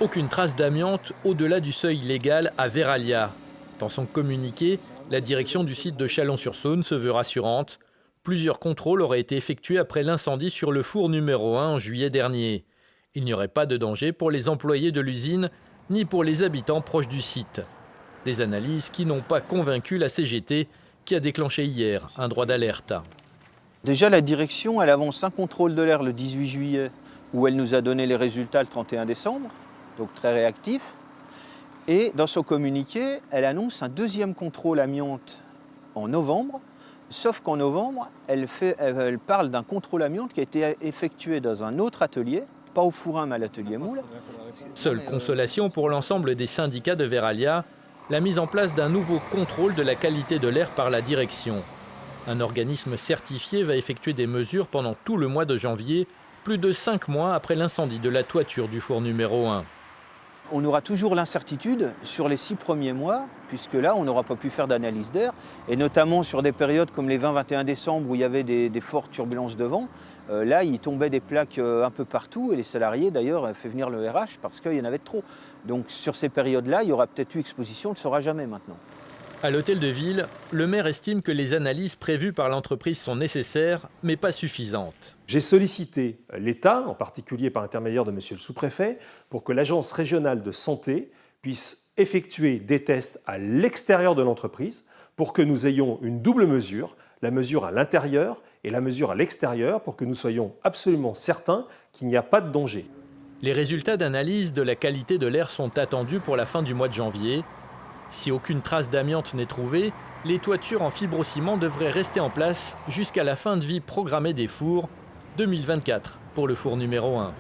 Aucune trace d'amiante au-delà du seuil légal à Verallia. Dans son communiqué, la direction du site de Chalon-sur-Saône se veut rassurante. Plusieurs contrôles auraient été effectués après l'incendie sur le four numéro 1 en juillet dernier. Il n'y aurait pas de danger pour les employés de l'usine ni pour les habitants proches du site. Des analyses qui n'ont pas convaincu la CGT qui a déclenché hier un droit d'alerte. Déjà, la direction, elle avance un contrôle de l'air le 18 juillet, où elle nous a donné les résultats le 31 décembre, donc très réactif. Et dans son communiqué, elle annonce un deuxième contrôle amiante en novembre, sauf qu'en novembre, elle parle d'un contrôle amiante qui a été effectué dans un autre atelier, pas au four mais à l'atelier moule. Seule consolation pour l'ensemble des syndicats de Verallia, la mise en place d'un nouveau contrôle de la qualité de l'air par la direction. Un organisme certifié va effectuer des mesures pendant tout le mois de janvier, plus de 5 mois après l'incendie de la toiture du four numéro 1. On aura toujours l'incertitude sur les 6 premiers mois, puisque là, on n'aura pas pu faire d'analyse d'air, et notamment sur des périodes comme les 20-21 décembre où il y avait des fortes turbulences de vent. Là, il tombait des plaques un peu partout, et les salariés, d'ailleurs, fait venir le RH parce qu'il y en avait trop. Donc sur ces périodes-là, il y aura peut-être eu exposition, on ne le saura jamais maintenant. À l'hôtel de ville, le maire estime que les analyses prévues par l'entreprise sont nécessaires, mais pas suffisantes. J'ai sollicité l'État, en particulier par l'intermédiaire de monsieur le sous-préfet, pour que l'agence régionale de santé puisse effectuer des tests à l'extérieur de l'entreprise pour que nous ayons une double mesure, la mesure à l'intérieur et la mesure à l'extérieur, pour que nous soyons absolument certains qu'il n'y a pas de danger. Les résultats d'analyse de la qualité de l'air sont attendus pour la fin du mois de janvier. Si aucune trace d'amiante n'est trouvée, les toitures en fibrociment devraient rester en place jusqu'à la fin de vie programmée des fours, 2024 pour le four numéro 1.